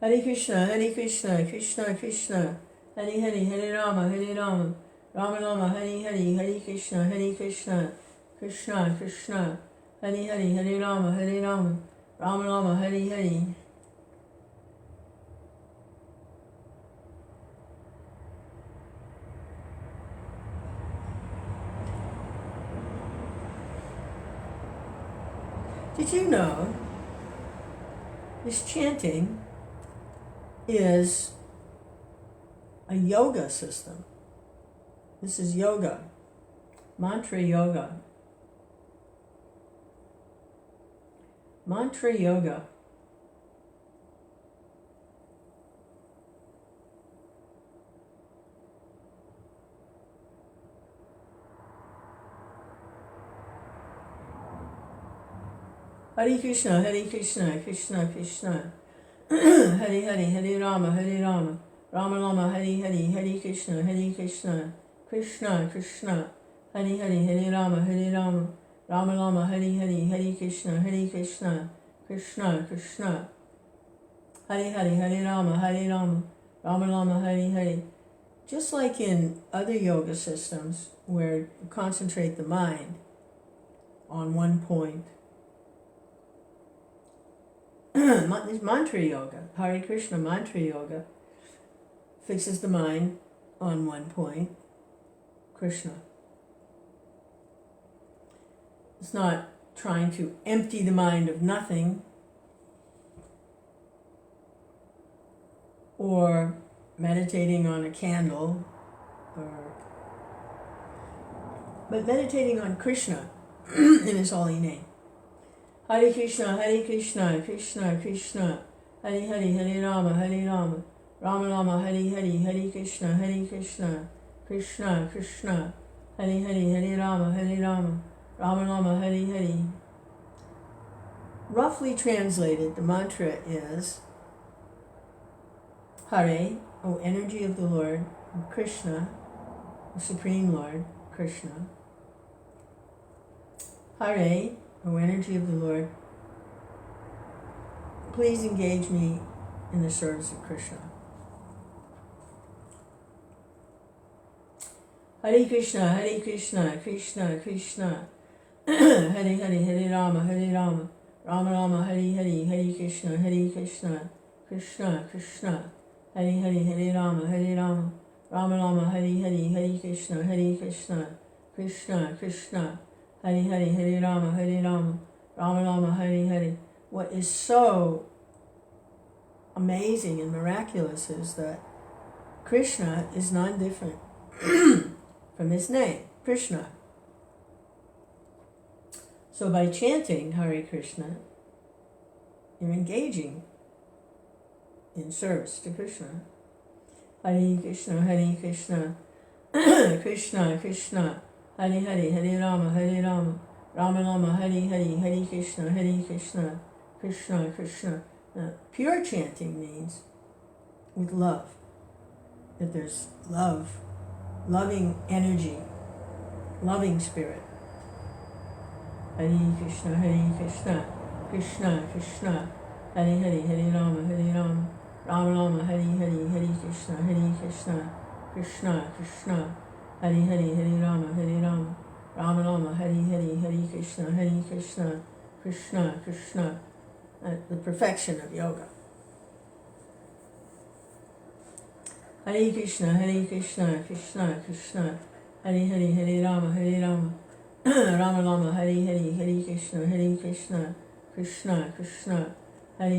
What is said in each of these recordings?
Hare Krishna, Krishna Krishna, Hare Rama, Rama Rama, Hare Krishna, Krishna Krishna, Hare Rama, Rama Rama, Hare. Did you know this chanting is a yoga system? This is yoga, mantra yoga. Mantra yoga. Hare Krishna, Krishna Krishna, Hare Rama, Rama Rama, Hare Krishna, Krishna Krishna, Hare Rama, Rama Rama, Hare Krishna, Krishna Krishna, Hare Rama, Rama Rama, Hare. Just like in other yoga systems where you concentrate the mind on one point, this mantra yoga, Hare Krishna mantra yoga, fixes the mind on one point, Krishna. It's not trying to empty the mind of nothing or meditating on a candle, but meditating on Krishna in His holy name. Hare Krishna, Krishna Krishna, Hare Rama, Rama Rama, Hare Krishna, Krishna Krishna, Hare Rama, Rama Rama, Hare. Roughly translated, the mantra is Hare, O energy of the Lord, Krishna, the Supreme Lord, Krishna. Hare, O energy of the Lord, please engage me in the service of Krishna. Hare Krishna, Krishna Krishna, Hare Rama, Rama Rama, Hare Krishna, Krishna Krishna, Hare Rama, Rama Rama, Hare Krishna, Krishna Krishna, Hare Rama, Rama Rama, Hare. What is so amazing and miraculous is that Krishna is non-different from his name, Krishna. So by chanting Hare Krishna, you're engaging in service to Krishna. Hare Krishna, Krishna Krishna, Hare Rama, Rama Rama, Hare Krishna, Krishna Krishna. Pure chanting means with love, that there's love, loving energy, loving spirit. Hare Krishna, Krishna Krishna, Hare Rama, Rama Rama, Hare Krishna, Krishna Krishna, Hare Rama, Rama Rama, Hare Krishna, Krishna Krishna. The perfection of yoga. Hare Krishna, Krishna Krishna, Hare Rama, Rama Rama, Hare Krishna, Krishna Krishna, Hare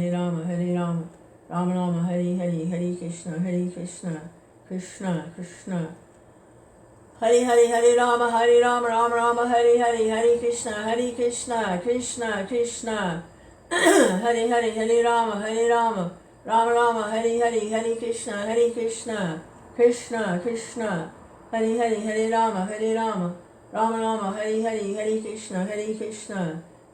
Rama, Rama Rama, Hare Krishna, Krishna Krishna. Hare Rama, Rama Rama, Hare Krishna, Krishna Krishna, Hare Rama, Rama Rama, Hare Krishna, Krishna Krishna, Hare Rama, Rama Rama, Hare Krishna,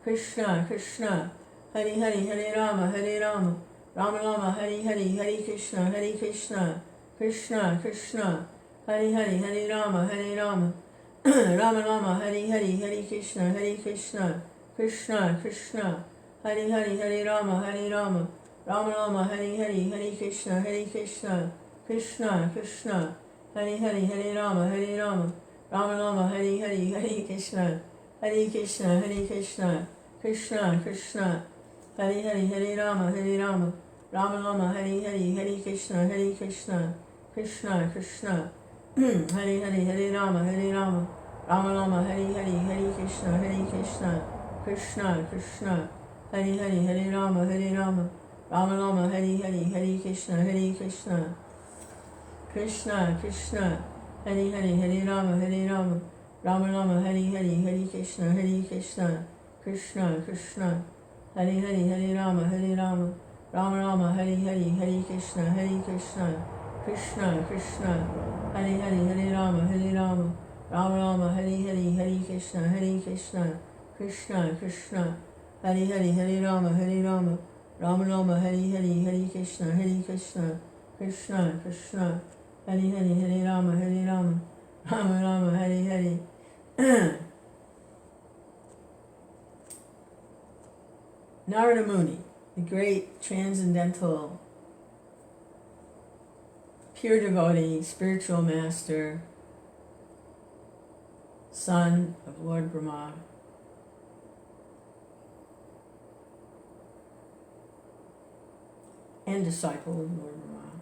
Krishna Krishna, Hare Rama, Rama Rama, Hare Krishna, Krishna Krishna, Hare Rama, Rama Rama, Hare Krishna, Krishna Krishna, Hare Rama, Rama Rama, Hare Hare, Hare Krishna, Krishna Krishna, Hare Hare, Hare Rama, Rama Rama, Hare Hare, Hare Krishna, Krishna Krishna Krishna, Hare Hare, Hare Rama, Rama Rama, Hare Hare, Hare Krishna, Krishna Krishna, Hare Hare, Hare Rama, Rama Rama, Hare Hare, Hare Krishna, Krishna Krishna, Hare Hare, Hare Rama, Rama Rama, Hare Hare, Hare Krishna, Krishna Krishna, Hare Hare, Hare Rama, Rama Rama, Hare Hare, Hare Krishna, Krishna Krishna, Hare Hare, Hare Rama, Rama Rama, Hare Hare, Hare Krishna, Krishna Krishna, Hare Hare, Hare Rama, Rama Rama, Hare Hare, Hare Krishna, Krishna Krishna, Hare Hare, Hare Rama, Rama Rama, Hare Hare, Hare Krishna, Krishna Krishna, Hare Hare, Hare Rama, Rama Rama, Hare Hare. Narada Muni, the great transcendental pure devotee, spiritual master, son of Lord Brahma, and disciple of Lord Brahma,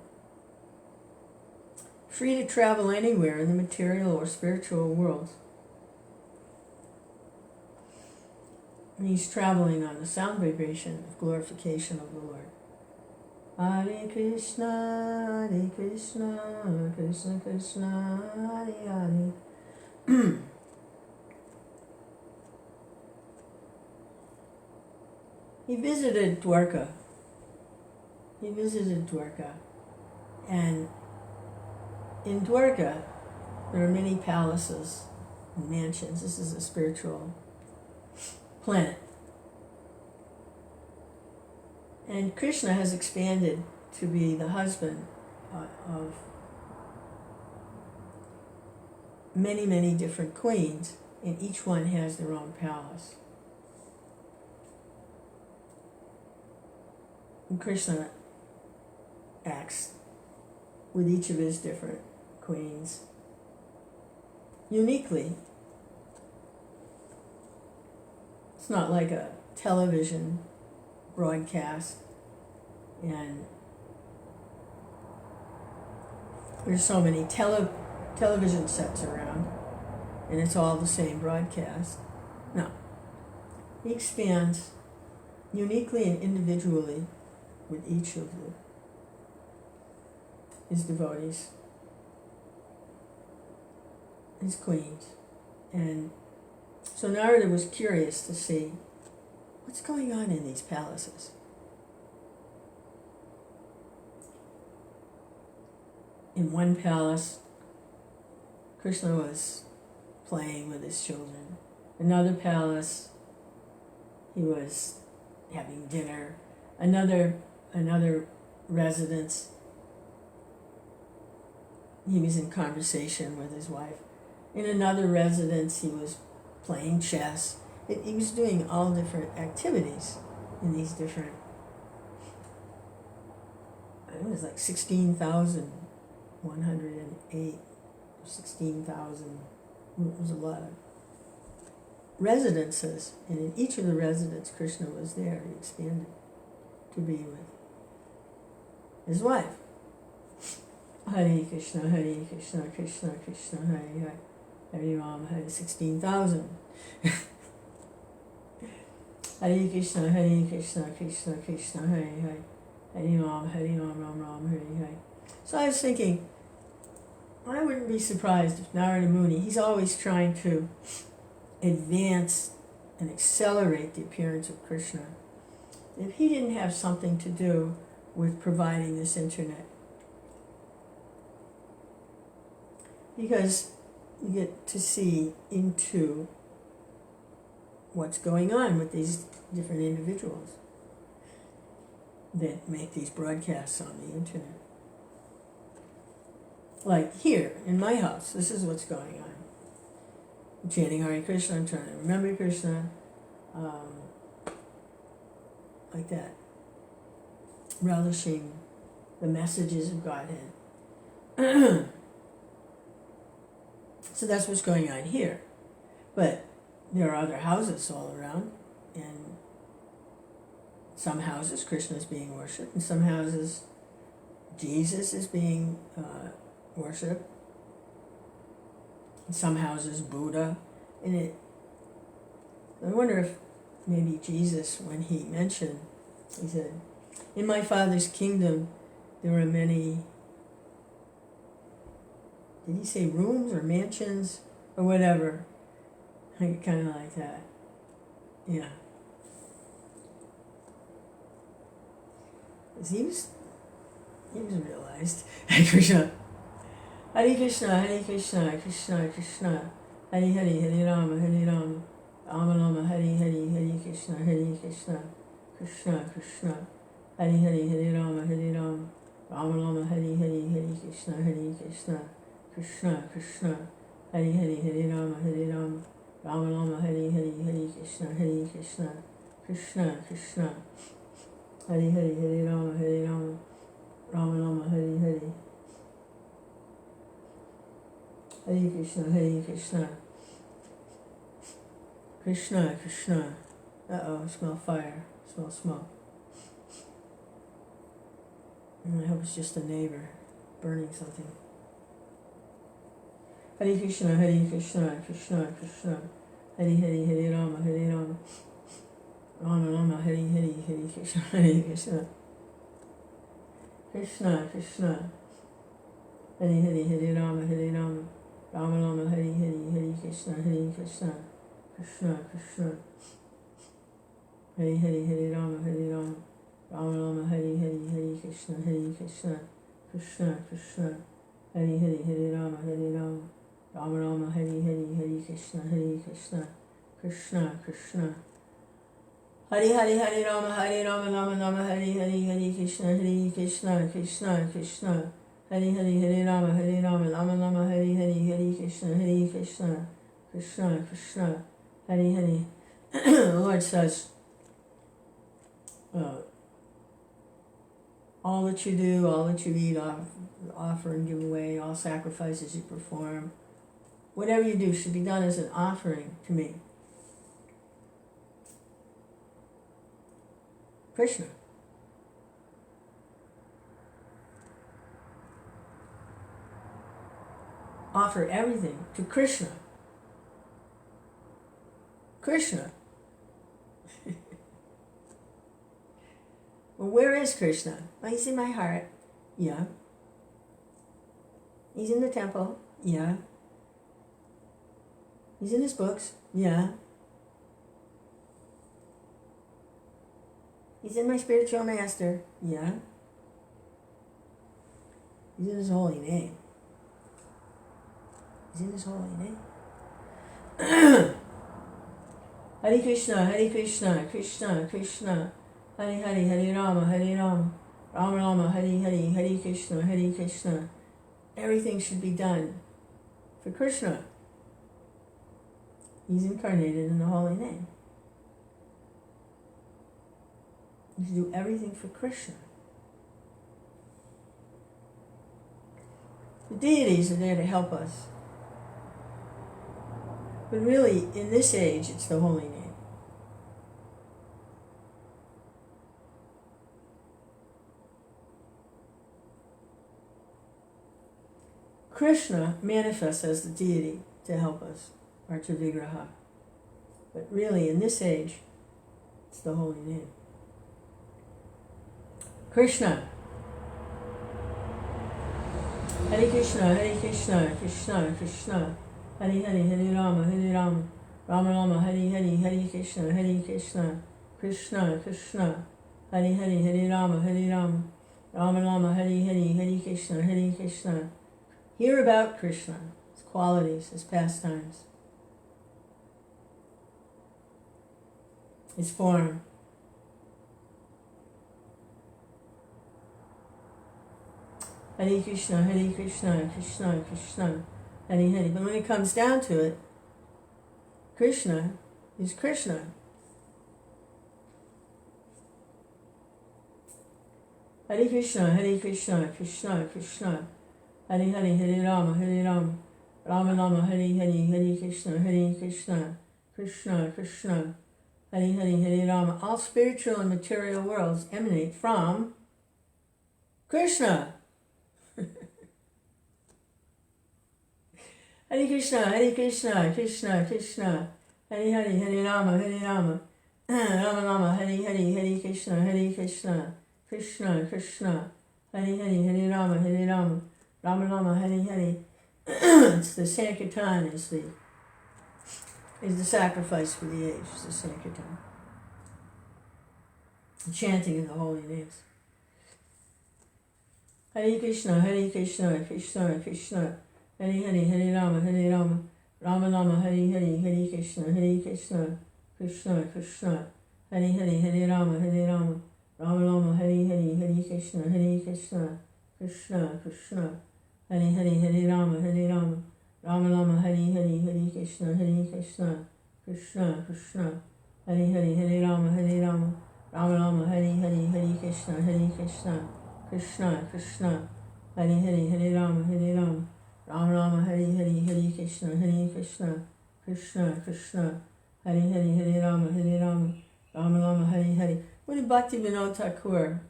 free to travel anywhere in the material or spiritual worlds. And he's traveling on the sound vibration of glorification of the Lord. Hare Krishna, Krishna Krishna, Hare Hare. He visited Dwarka. And in Dwarka, there are many palaces and mansions. This is a spiritual planet. And Krishna has expanded to be the husband of many, many different queens, and each one has their own palace. And Krishna acts with each of his different queens uniquely. It's not like a television broadcast, and there's so many television sets around, and it's all the same broadcast. No, he expands uniquely and individually with each of his devotees, his queens. And so Narada was curious to see what's going on in these palaces. In one palace, Krishna was playing with his children. Another palace, he was having dinner. Another residence, he was in conversation with his wife. In another residence, he was playing chess. He was doing all different activities in these different, I think it was like 16,108, 16,000, it was a lot of residences. And in each of the residences, Krishna was there. He expanded to be with his wife. Hare Krishna, Krishna Krishna, Hare Hare, Hare Rama, Hare 16,000. Hare Krishna, Krishna Krishna, Hare Hare, Hare Rama, Rama, Hare Hare. So I was thinking, I wouldn't be surprised if Narada Muni, he's always trying to advance and accelerate the appearance of Krishna, if he didn't have something to do with providing this internet. Because you get to see into what's going on with these different individuals that make these broadcasts on the internet. Like here, in my house, this is what's going on. I'm chanting Hare Krishna, I'm trying to remember Krishna, like that. relishing the messages of Godhead. So that's what's going on here. But there are other houses all around, and some houses Krishna is being worshipped, and some houses Jesus is being worshipped, in some houses Buddha. And I wonder if maybe Jesus, when he mentioned, he said, in my Father's kingdom there are many, did he say rooms or mansions or whatever? Kind of like that. Yeah. Because he was realized. Krishna. Hare Krishna, Hare Krishna, Krishna Krishna, Hare Hare, Hare Rama, Hare Rama, Rama Rama, Hare Hare, Hare Krishna, Krishna Krishna, Hare Hare, Hare Rama, Hare Rama, Rama Rama, Hare Hare, Hare Krishna, Krishna Krishna, Hare Hare, Hare Rama, Hare Rama, Rama Rama, Hare Hare, Hare Krishna, Krishna Krishna, Hare Hare, Hare Rama, Hare Rama, Rama Rama, Hare Hare, Hare Krishna, Krishna Krishna. Uh-oh, I smell fire, smell smoke. I hope it's just a neighbor burning something. Hare Krishna, Krishna Krishna, Hare Hare, Hare Rama, Rama Rama, Hare Hare, Hare Krishna, Krishna Krishna, Hare Hare, Hare Rama, Rama Rama, Hare Hare, Hare Krishna, Krishna Krishna, Hare Hare, Hare Rama, Rama Rama, Hare Hare, Hare Krishna, Krishna Krishna, Hare Hare, Hare Rama, Rama Rama, Hare Hare, Hare Krishna, Krishna Krishna, Hare Hare, Hare Rama, Rama Rama, Hare Hare, Hare Krishna, Krishna Krishna, Hare Hare, Hare Rama, Rama Rama, Hare Hare, Hare Krishna, Krishna Krishna, Hare Hare. The Lord says, all that you do, all that you eat, offer and give away, all sacrifices you perform, whatever you do should be done as an offering to me. Krishna. Offer everything to Krishna. Krishna. Well, where is Krishna? Well, he's in my heart. Yeah. He's in the temple. Yeah. He's in his books. Yeah. He's in my spiritual master. Yeah. He's in his holy name. He's in his holy name. Hare Krishna, Krishna Krishna, Hare Hare, Hare Rama, Rama Rama, Hare Hare, Hare Krishna. Everything should be done for Krishna. He's incarnated in the holy name. You should do everything for Krishna. The deities are there to help us. But really, in this age, it's the holy name. Krishna manifests as the deity to help us, Archa Vigraha. But really, in this age, it's the holy name. Krishna. Hare Krishna, Krishna Krishna, Hare Hare, Hare Rama, Rama Rama, Hare Hare, Hare Krishna, Krishna Krishna, Hare Hare, Hare Rama, Rama Rama, Hare Hare, Hare Krishna. Hear about Krishna, his qualities, his pastimes, his form. Hare Krishna, Krishna Krishna, Hare Hare. But when it comes down to it, Krishna is Krishna. Hare Krishna, Krishna Krishna, Hare Hare, Hare Rama, Rama Rama, Hare Hare, Hare Krishna, Krishna Krishna, Hare Hare, Hare Rama. All spiritual and material worlds emanate from Krishna. Hare Krishna, Krishna Krishna, Hare Hare, Hare Rama, Rama Rama, Hare Hare, Hare Krishna, Krishna Krishna, Hare Hare, Hare Rama, Rama Rama, Hare Hare. It's the Sankirtan is the sacrifice for the age. It's the Sankirtan, the chanting of the holy names. Hare Krishna, Krishna Krishna, Hare Hare, Hare Rama, Rama Rama, Hare Hare, Hare Krishna, Krishna Krishna, Hare Hare, Hare Rama, Rama Rama, Hare Hare, Hare Krishna, Krishna Krishna, Hare Hare, Hare Rama, Rama Rama, Hare Hare, Hare Krishna, Krishna Krishna, Hare Hare, Hare Rama, Rama Rama, Hare Hare, Hare Krishna, Krishna Krishna, Hare Hare, Hare Rama, Rama Rama, Hare Hare, Hare Krishna, Krishna Krishna, Hare Hare, Hare Rama, Rama Rama, Hare Hare. What did Bhakti Vinod Thakur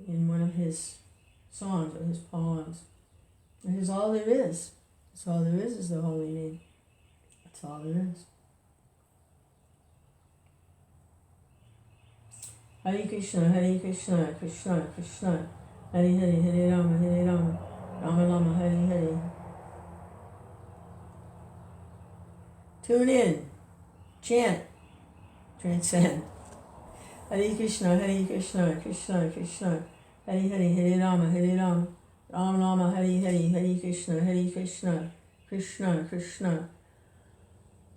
in one of his songs or his poems? It is all there is. That's all there is the holy name. That's all there is. Hare Krishna, Krishna Krishna, Hare Hare, Hare Rama, Rama Rama, Hare Hare. Tune in, chant, transcend. Hare Krishna, Krishna Krishna, Hare Hare, Hare Rama, Rama Rama, Hare Hare, Hare Krishna, Krishna Krishna,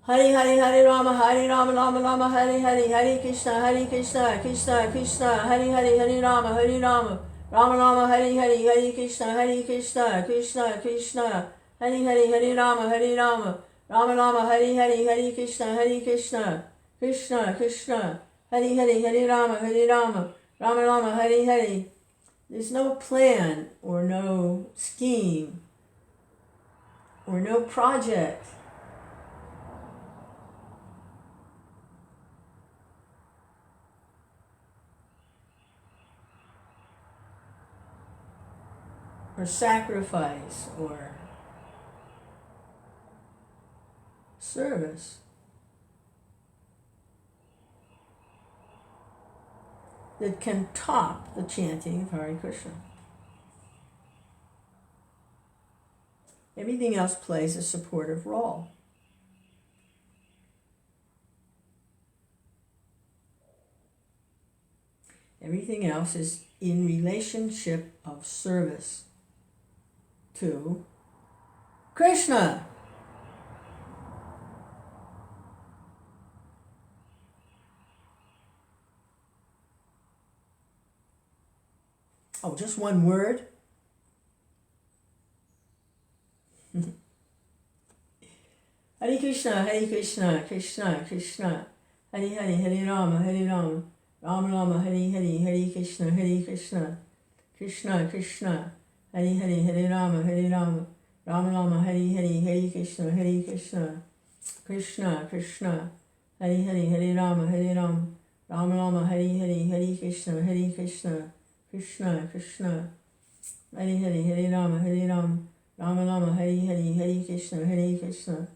Hare Hare, Hare Rama, Rama Rama, Hare Hare, Hare Krishna, Krishna Krishna, Hare Hare, Hare Rama, Rama Rama, Hare Hare, Hare Krishna, Krishna Krishna, Hare Hare, Hare Rama, Rama Rama, Hare Hare, Hare Krishna, Krishna Krishna, Hare Hare, Hare Rama, Rama Rama, Hare Hare. There's no plan or no scheme or no project or sacrifice or service that can top the chanting of Hare Krishna. Everything else plays a supportive role. Everything else is in relationship of service to Krishna. Oh, just one word? Hare Krishna, Krishna Krishna, Hare Hare, Hare Rama, Rama Rama, Hare Hare, Hare Krishna, Krishna Krishna, Hare Hare, Hare Rama, Rama Rama, Hare Hare, Hare Krishna, Krishna Krishna, Hare Hare, Hare Rama, Rama Rama, Hare Hare, Hare Krishna, Krishna Krishna, Hare Hare, Hare Rama, Rama Rama, Hare Hare, Hare Krishna.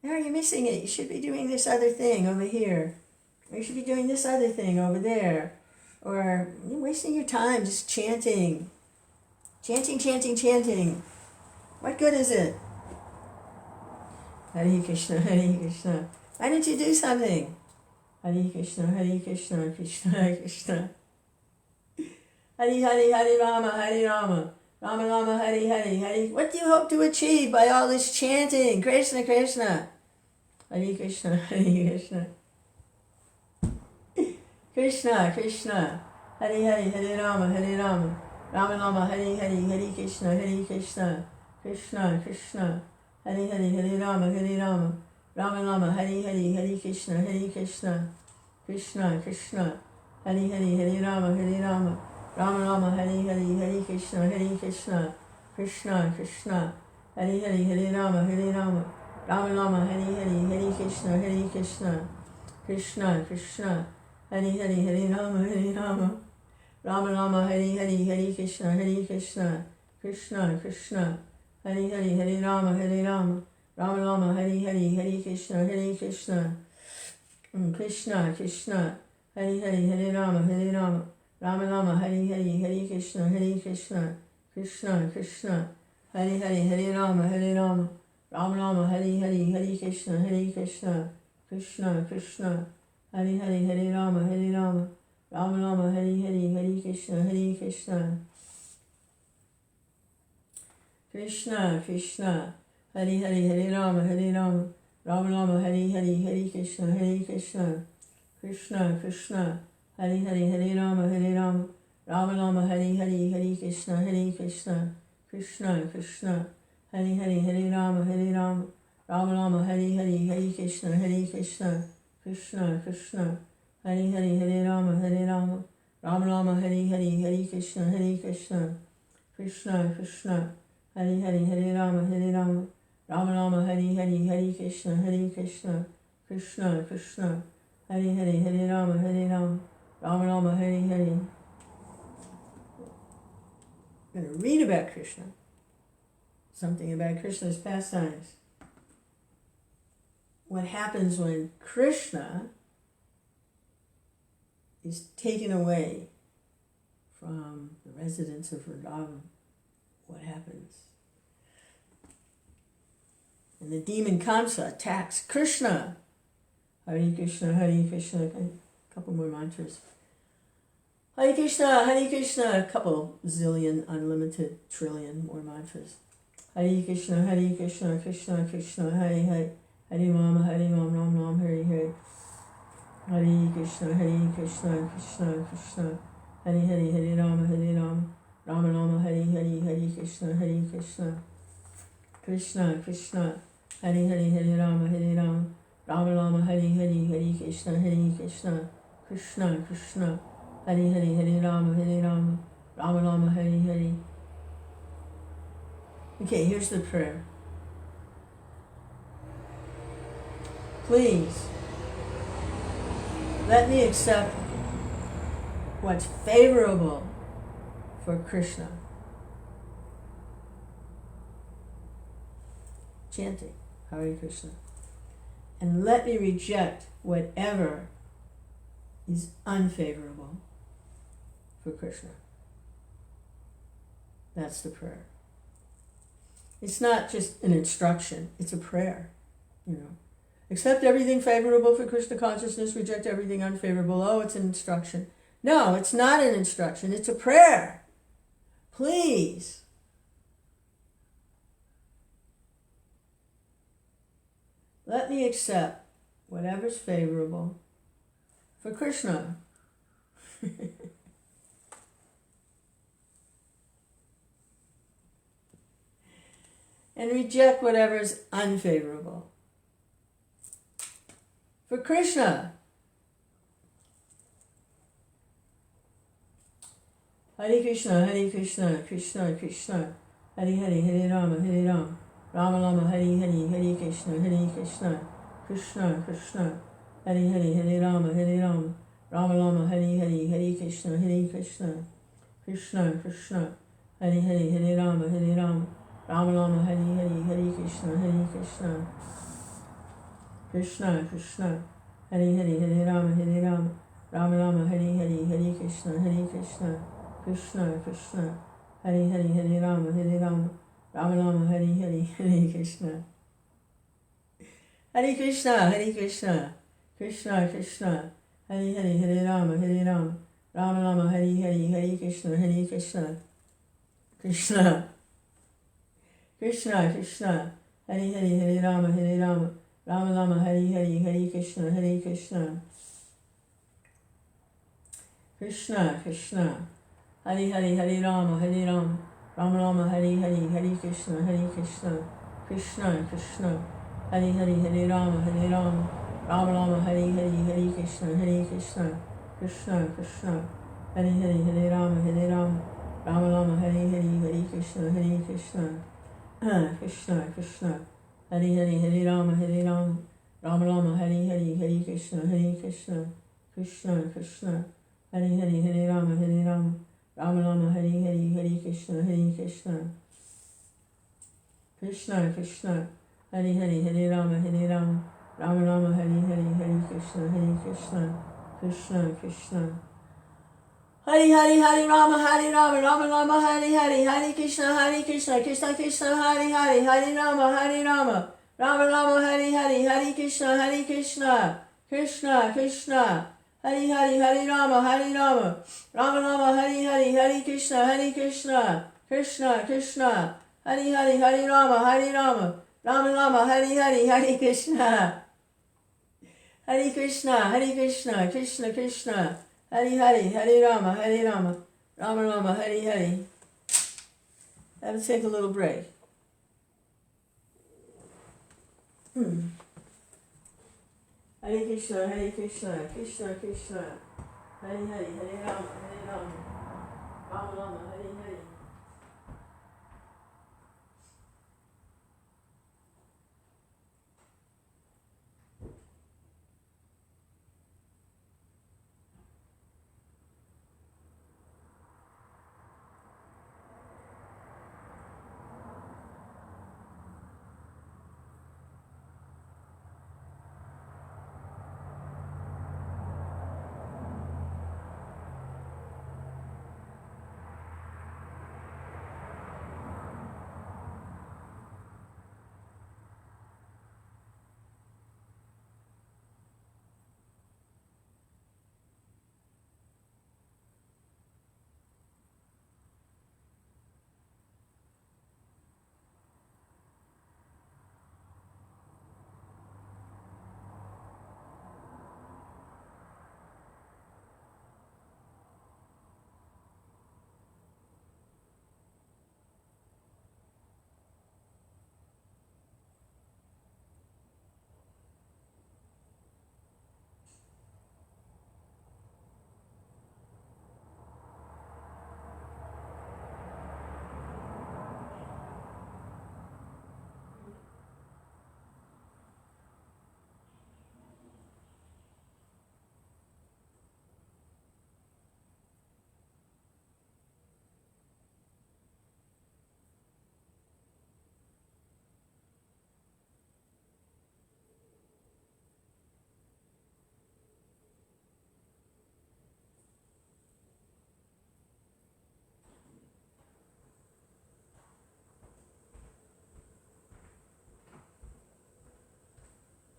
Now you're missing it. You should be doing this other thing over here. Or you should be doing this other thing over there. Or you're wasting your time just chanting. Chanting. What good is it? Hare Krishna, Hare Krishna. Why don't you do something? Hare Krishna, Krishna Krishna. Hare Hare, Hare Rama, Rama Rama, Hare Hare. What do you hope to achieve by all this chanting? Krishna Krishna. Hare Krishna, Hare Krishna. Krishna Krishna, Hare Hare, Hare Rama, Rama Rama, Hare Hare, Hare Krishna, Krishna Krishna, Hare Hare, Hare Rama, Rama Rama, Hare Hare, Hare Krishna, Krishna Krishna, Hare Hare, Hare Rama, Rama Rama, Hare Hare, Hare Krishna, Krishna Krishna, Hare Hare, Hare Rama, Rama Rama, Hare Hare, Hare Krishna, Krishna Krishna, Hare Hare, Hare Rama, Rama Rama, Hare Hare, Hare Krishna, Krishna Krishna, Hare Hare, Hare Rama, Rama Rama, Hare Hare, Hare Krishna, Krishna Krishna, Hare Hare, Hare Rama, Rama Rama, Hare Hare, Hare Krishna, Krishna Krishna, Hare Hare, Hare Rama, Rama Rama, Hare Hare, Hare Krishna, Krishna Krishna, Hare Hare, Hare Rama, Rama Rama, Hare Hare, Hare Krishna, Krishna Krishna, Hare Hare, Hare Rama, Rama Rama, Hare Hare, Hare Krishna, Krishna Krishna, Hare Hare, Hare Rama, Rama Rama, Hare Hare, Hare Krishna, Krishna Krishna, Hare Hare, Hare Rama, Rama Rama, Hare Hare, Hare Krishna, Krishna Krishna, Hare Hare, Hare Rama, Rama Rama, Hare Hare, Hare Krishna, Krishna Krishna, Hare Hare, Hare Rama, Rama Rama, Hare Hare, Hare Krishna, Krishna Krishna, Hare Hare, Hare Rama, Rama Rama, Hare Hare. I'm going to read about Krishna, something about Krishna's pastimes. What happens when Krishna is taken away from the residents of Vrindavan? What happens? And the demon Kamsa attacks Krishna. Hare Krishna, Hare Krishna. A couple more mantras. Hare Krishna, a couple zillion, unlimited, trillion more mantras. Hare Krishna, Krishna Krishna, Hare Hare. Hare Rama, Ram Ram, Hare Hare. Hare Krishna, Krishna Krishna, Hare Hare, Hare Rama, Rama Rama, Hare Hare, Hare Krishna, Krishna Krishna, Hare Hare, Hare Rama, Rama Rama, Hare Hare, Hare Krishna, Krishna Krishna, Hare Hare, Hare Rama, Rama Rama, Hare Hare. Okay, here's the prayer. Please, let me accept what's favorable for Krishna. Chanting Hare Krishna. And let me reject whatever is unfavorable for Krishna. That's the prayer. It's not just an instruction, it's a prayer, Accept everything favorable for Krishna consciousness, reject everything unfavorable. Oh, it's an instruction. No, it's not an instruction, it's a prayer. Please. Let me accept whatever's favorable for Krishna. And reject whatever's unfavorable for Krishna. Hare Krishna, Krishna Krishna, Hare Hare, Hare Rama, Rama Rama, Hare Hare, Hare Krishna, Krishna Krishna, Hare Hare, Hare Rama, Rama Rama, Hare Hare, Hare Krishna, Krishna Krishna, Hare Hare, Hare Rama, Rama Rama, Hare Hare, Hare Krishna, Krishna Krishna, Hare Hare, Hare Rama, Rama Rama, Hare Hare, Hare Krishna, Krishna Krishna, Hare Hare, Hare Rama, Rama Rama, Hare Hare, Hare Krishna. Hare Krishna, Krishna Krishna, Hare Hare, Hare Rama, Rama Rama, Hare Hare, Hare Krishna, Krishna Krishna, Hare Hare, Hare Rama, Rama Rama, Hare Hare, Hare Krishna, Krishna Krishna, Hare Hare, Hare Rama, Rama Rama, Hare Hare, Hare Krishna, Krishna Krishna, Hare Hare, Hare Rama, Rama Rama, Hare Hare, Hare Krishna, Krishna Krishna, Hare Hare, Hare Rama, Rama Rama, Hare Hare, Hare Krishna, Krishna Krishna, Hare Hare, Hare Rama, Rama Rama, Hare Hare, Hare Krishna, Krishna Krishna, Hare Hare, Hare Rama, Rama Rama, Hare Hare, Hare Krishna, Krishna Krishna, Hare Hare, Hare Rama, Rama Rama, Hare Hare, Hare Krishna, Krishna Krishna. Hare Hare, Hare Rama, Rama Rama, Hare Hare, Hare Krishna, Krishna Krishna, Hare Hare, Hare Rama, Rama Rama, Hare Hare, Hare Krishna, Krishna Krishna, Hare Hare, Hare Rama, Rama Rama, Hare Hare, Hare Krishna, Krishna Krishna, Hare Hare, Hare Rama, Rama Rama, Hare Hare, Hare Krishna, Krishna Krishna, Hare Hare, Hare Rama, Rama Rama, Hare Hare. Have to take a little break. Hare Krishna, Krishna Krishna, Hare Hare, Hare Rama, Rama Rama, Hare Hare.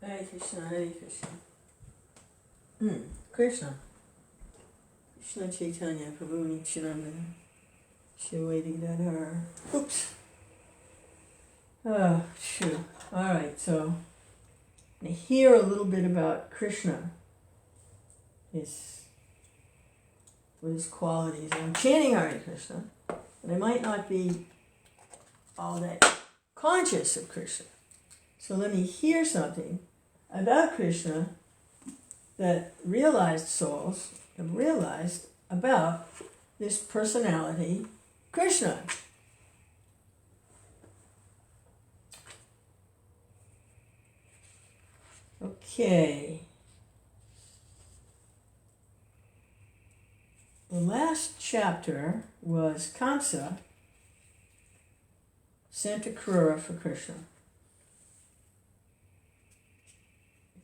Hare Krishna, Krishna. Krishna Chaitanya, Prabhu Nityananda, Shivedi Dadhar. Oops. Oh, shoot. Alright, so I hear a little bit about Krishna, what his qualities are. I'm chanting Hare Krishna, but I might not be all that conscious of Krishna. So let me hear something about Krishna that realized souls have realized about this personality, Krishna. Okay. The last chapter was Kamsa sent a Krura for Krishna.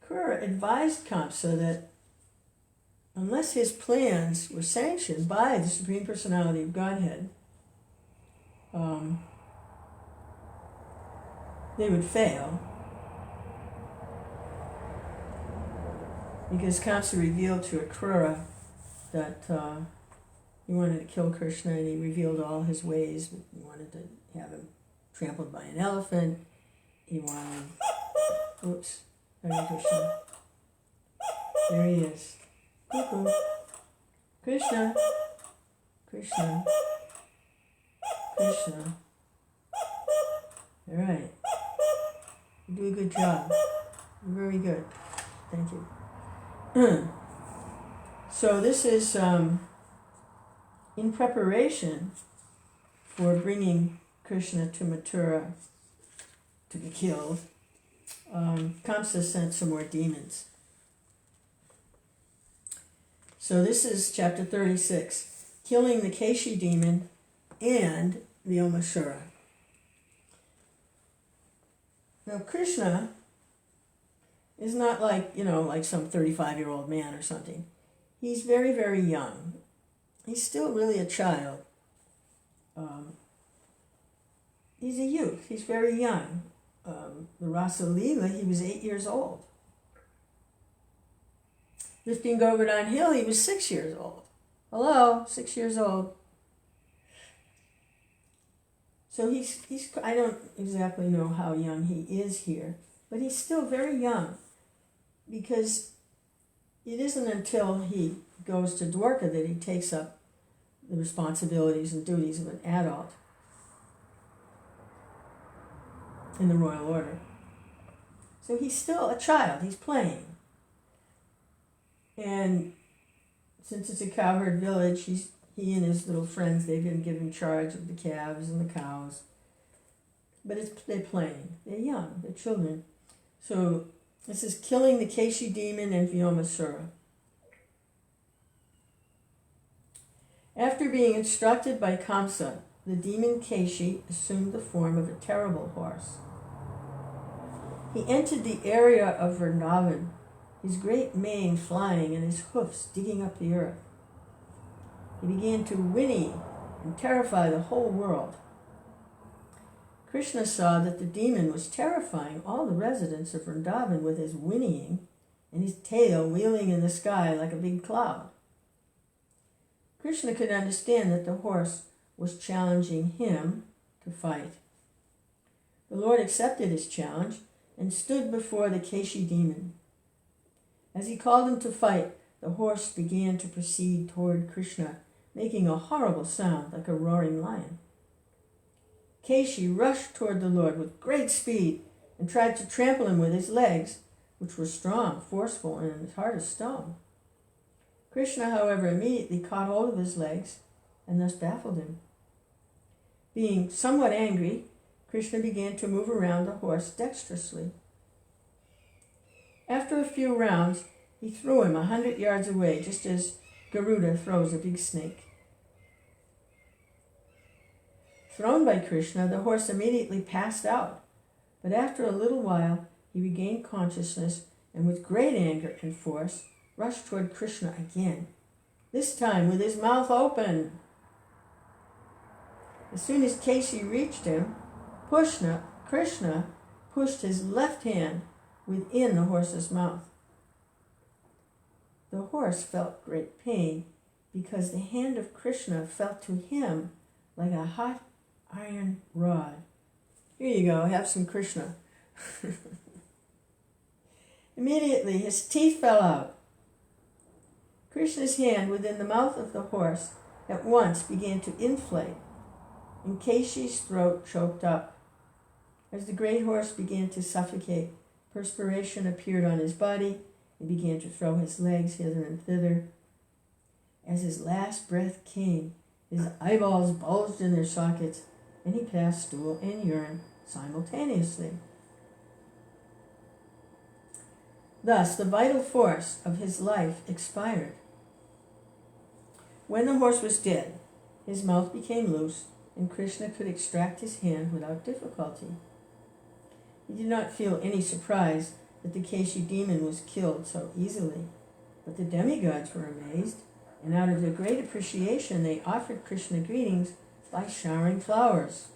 Krura advised Kamsa that unless his plans were sanctioned by the Supreme Personality of Godhead, they would fail. Because Kamsa revealed to Krura that he wanted to kill Krishna, and he revealed all his ways. He wanted to have him trampled by an elephant. He wanted... Oops. Hare Krishna. There he is. Cuckoo. Krishna. Krishna. Krishna. All right. You do a good job. Very good. Thank you. So this is in preparation for bringing Krishna to Mathura to be killed, Kamsa sent some more demons. So this is chapter 36, killing the Keśī demon and Vyomāsura. Now Krishna is not like, like some 35-year-old man or something. He's very, very young. He's still really a child. He's a youth. He's very young. The Rasa Leela, he was 8 years old. Lifting Govardhan Hill, he was 6 years old. Hello, 6 years old. So he's I don't exactly know how young he is here, but he's still very young, because it isn't until he goes to Dwarka that he takes up the responsibilities and duties of an adult in the royal order. So he's still a child, he's playing. And since it's a cowherd village, he and his little friends, they've been given charge of the calves and the cows. But they're playing. They're young. They're children. So this is killing the Keśī demon and Vyomāsura. After being instructed by Kamsa, the demon Keśī assumed the form of a terrible horse. He entered the area of Vrindavan, his great mane flying and his hoofs digging up the earth. He began to whinny and terrify the whole world. Krishna saw that the demon was terrifying all the residents of Vrindavan with his whinnying and his tail wheeling in the sky like a big cloud. Krishna could understand that the horse was challenging him to fight. The Lord accepted his challenge and stood before the Keśī demon. As he called him to fight, the horse began to proceed toward Krishna, making a horrible sound like a roaring lion. Keśī rushed toward the Lord with great speed and tried to trample him with his legs, which were strong, forceful, and as hard as stone. Krishna, however, immediately caught hold of his legs and thus baffled him. Being somewhat angry, Krishna began to move around the horse dexterously. After a few rounds, he threw him 100 yards away, just as Garuda throws a big snake. Thrown by Krishna, the horse immediately passed out, but after a little while, he regained consciousness and with great anger and force, rushed toward Krishna again, this time with his mouth open. As soon as Keśī reached him, Krishna pushed his left hand within the horse's mouth. The horse felt great pain because the hand of Krishna felt to him like a hot iron rod. Here you go, have some Krishna. Immediately his teeth fell out. Krishna's hand within the mouth of the horse at once began to inflate, and Keśī's throat choked up. As the great horse began to suffocate, perspiration appeared on his body. He began to throw his legs hither and thither. As his last breath came, his eyeballs bulged in their sockets, and he passed stool and urine simultaneously. Thus, the vital force of his life expired. When the horse was dead, his mouth became loose, and Krishna could extract his hand without difficulty. He did not feel any surprise that the Keśī demon was killed so easily, but the demigods were amazed, and out of their great appreciation they offered Krishna greetings by showering flowers.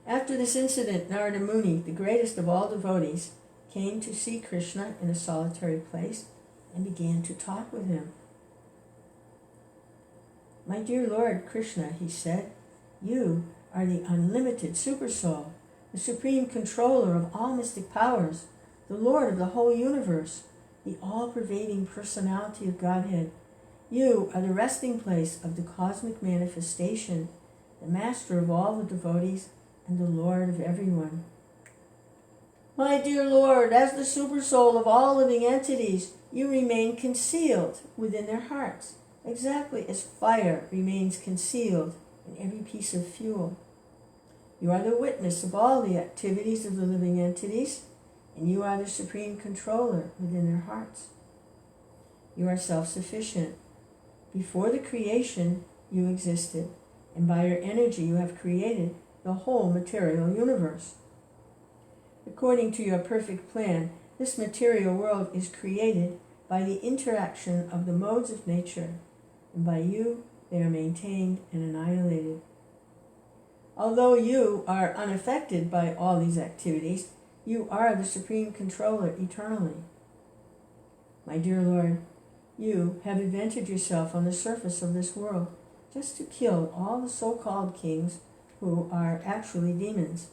After this incident, Narada Muni, the greatest of all devotees, came to see Krishna in a solitary place and began to talk with him. "My dear Lord Krishna," he said, "you are the unlimited Supersoul, the supreme controller of all mystic powers, the Lord of the whole universe, the all-pervading personality of Godhead. You are the resting place of the cosmic manifestation, the master of all the devotees, and the Lord of everyone. My dear Lord, as the Supersoul of all living entities, you remain concealed within their hearts, exactly as fire remains concealed in every piece of fuel. You are the witness of all the activities of the living entities, and you are the supreme controller within their hearts. You are self-sufficient. Before the creation, you existed, and by your energy you have created the whole material universe. According to your perfect plan, this material world is created by the interaction of the modes of nature, and by you they are maintained and annihilated. Although you are unaffected by all these activities, you are the supreme controller eternally. My dear Lord, you have invented yourself on the surface of this world just to kill all the so-called kings who are actually demons.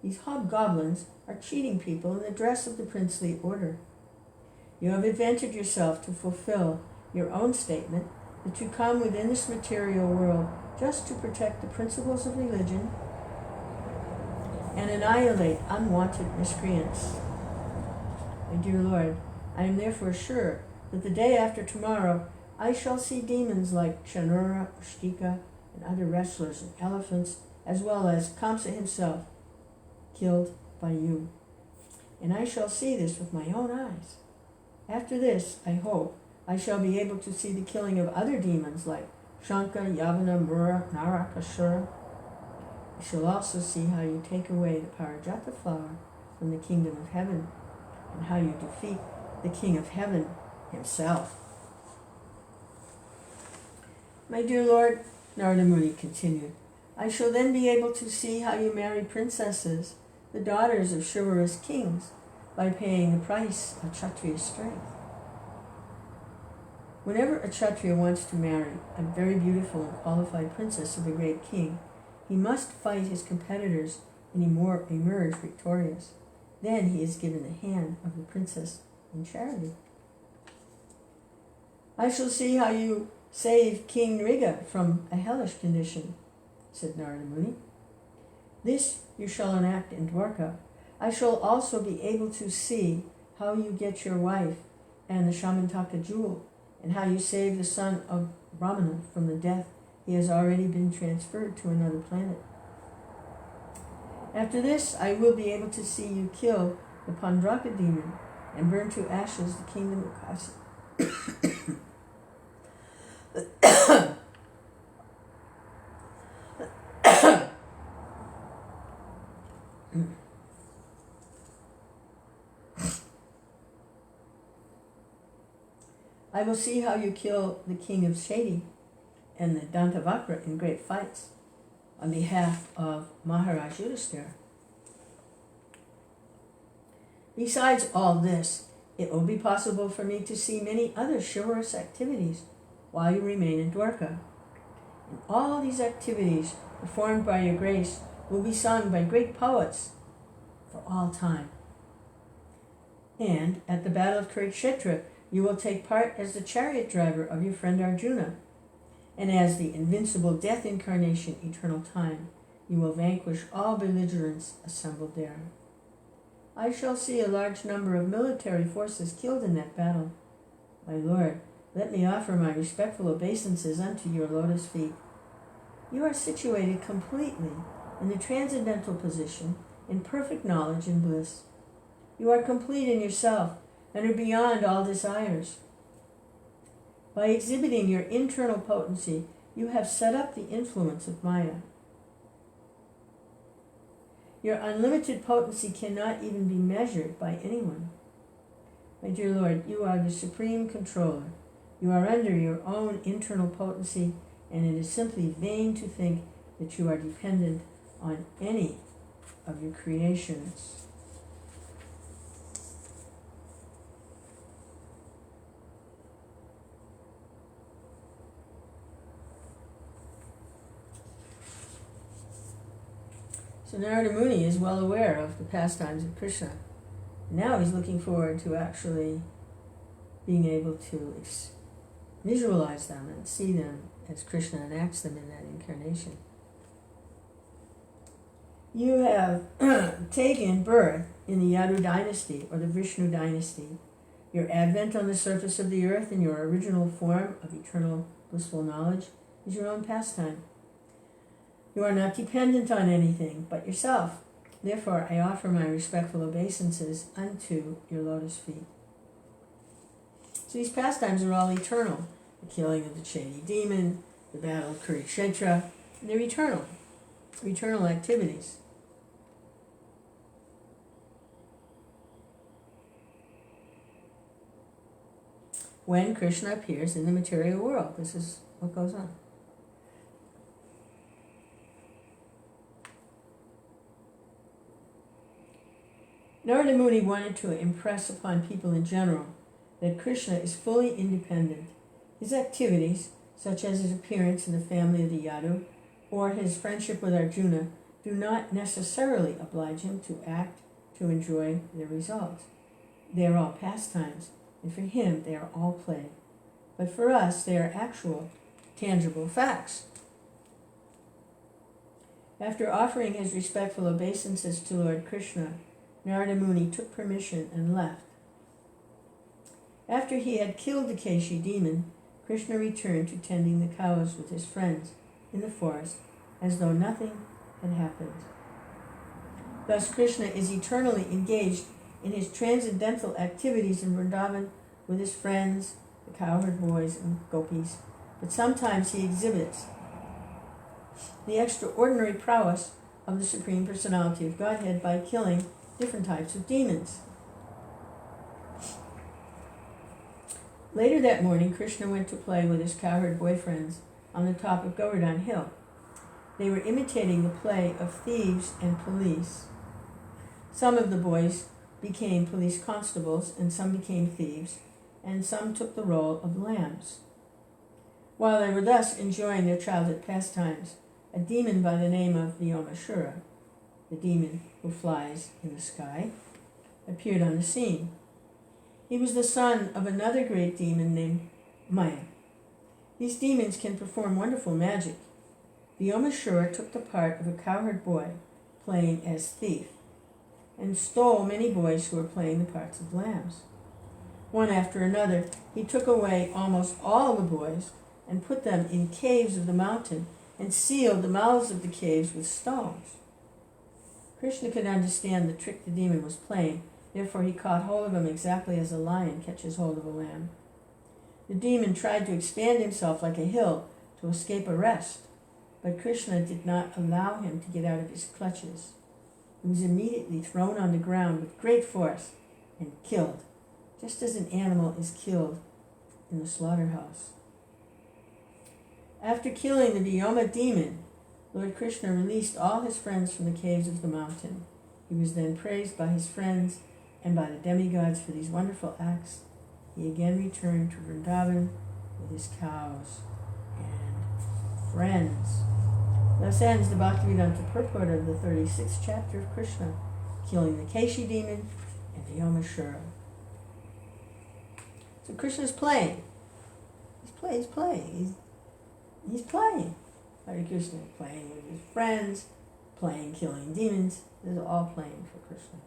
These hobgoblins are cheating people in the dress of the princely order. You have invented yourself to fulfill your own statement that you come within this material world just to protect the principles of religion and annihilate unwanted miscreants. My dear Lord, I am therefore sure that the day after tomorrow I shall see demons like Chanura, Ushtika, and other wrestlers and elephants, as well as Kamsa himself, killed by you. And I shall see this with my own eyes. After this, I hope, I shall be able to see the killing of other demons like Shanka, Yavana, Mura, Narakasura. I shall also see how you take away the Parijata flower from the kingdom of heaven, and how you defeat the king of heaven himself. My dear Lord, Narada Muni continued, I shall then be able to see how you marry princesses, the daughters of chivalrous kings, by paying the price of Kshatriya strength. Whenever a Kshatriya wants to marry a very beautiful and qualified princess of a great king, he must fight his competitors and emerge victorious. Then he is given the hand of the princess in charity. I shall see how you save King Nriga from a hellish condition, said Narada Muni. This you shall enact in Dwarka. I shall also be able to see how you get your wife and the Shamantaka jewel, and how you save the son of Brahmana from the death he has already been transferred to another planet. After this, I will be able to see you kill the Pandraka demon and burn to ashes the kingdom of Keśī. I will see how you kill the king of Keśī and the Dantavakra in great fights on behalf of Maharaj Yudhisthira. Besides all this, it will be possible for me to see many other chivalrous activities while you remain in Dwarka. And all these activities performed by your grace will be sung by great poets for all time. And at the Battle of Kurukshetra, you will take part as the chariot driver of your friend Arjuna, and as the invincible death incarnation eternal time, you will vanquish all belligerents assembled there. I shall see a large number of military forces killed in that battle. My Lord, let me offer my respectful obeisances unto your lotus feet. You are situated completely in the transcendental position, in perfect knowledge and bliss. You are complete in yourself, and are beyond all desires. By exhibiting your internal potency, you have set up the influence of Maya. Your unlimited potency cannot even be measured by anyone. My dear Lord, you are the supreme controller. You are under your own internal potency, and it is simply vain to think that you are dependent on any of your creations. So Narada Muni is well aware of the pastimes of Krishna. Now he's looking forward to actually being able to visualize them and see them as Krishna enacts them in that incarnation. You have taken birth in the Yadu dynasty or the Vishnu dynasty, Your advent on the surface of the earth in your original form of eternal blissful knowledge is your own pastime. You are not dependent on anything but yourself. Therefore, I offer my respectful obeisances unto your lotus feet. So these pastimes are all eternal. The killing of the Keśī demon, the battle of Kurukshetra, they're eternal. Eternal activities. When Krishna appears in the material world, this is what goes on. Narada Muni wanted to impress upon people in general that Krishna is fully independent. His activities, such as his appearance in the family of the Yadu or his friendship with Arjuna, do not necessarily oblige him to act to enjoy their results. They are all pastimes, and for him they are all play. But for us they are actual, tangible facts. After offering his respectful obeisances to Lord Krishna, Narada Muni took permission and left. After he had killed the Keśī demon, Krishna returned to tending the cows with his friends in the forest as though nothing had happened. Thus Krishna is eternally engaged in his transcendental activities in Vrindavan with his friends, the cowherd boys and gopis, but sometimes he exhibits the extraordinary prowess of the Supreme Personality of Godhead by killing different types of demons. Later that morning, Krishna went to play with his cowherd boyfriends on the top of Govardhan Hill. They were imitating the play of thieves and police. Some of the boys became police constables, and some became thieves, and some took the role of lambs. While they were thus enjoying their childhood pastimes, a demon by the name of Vyomāsura, the demon who flies in the sky, appeared on the scene. He was the son of another great demon named Maya. These demons can perform wonderful magic. Vyomāsura took the part of a cowherd boy playing as thief, and stole many boys who were playing the parts of lambs. One after another, he took away almost all the boys and put them in caves of the mountain and sealed the mouths of the caves with stones. Krishna could understand the trick the demon was playing, therefore he caught hold of him exactly as a lion catches hold of a lamb. The demon tried to expand himself like a hill to escape arrest, but Krishna did not allow him to get out of his clutches. He was immediately thrown on the ground with great force and killed, just as an animal is killed in the slaughterhouse. After killing the Vyoma demon, Lord Krishna released all his friends from the caves of the mountain. He was then praised by his friends and by the demigods for these wonderful acts. He again returned to Vrindavan with his cows and friends. Thus ends the Bhaktivedanta purport of the 36th chapter of Krishna, killing the Keśī demon and Vyomāsura. So Krishna's playing. He's playing. He's playing. Hare Krishna, playing with his friends, playing killing demons. This is all playing for Krishna.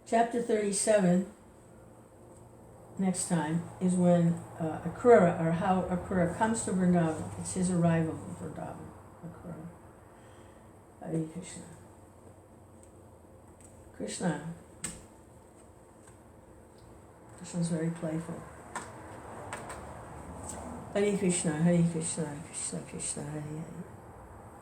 Chapter 37, next time, is when Akrura, or how Akrura comes to Vrindavan. It's his arrival in Vrindavan, Akrura. Hare Krishna. Krishna's very playful. Hare Krishna, Krishna Krishna, Hare Hare.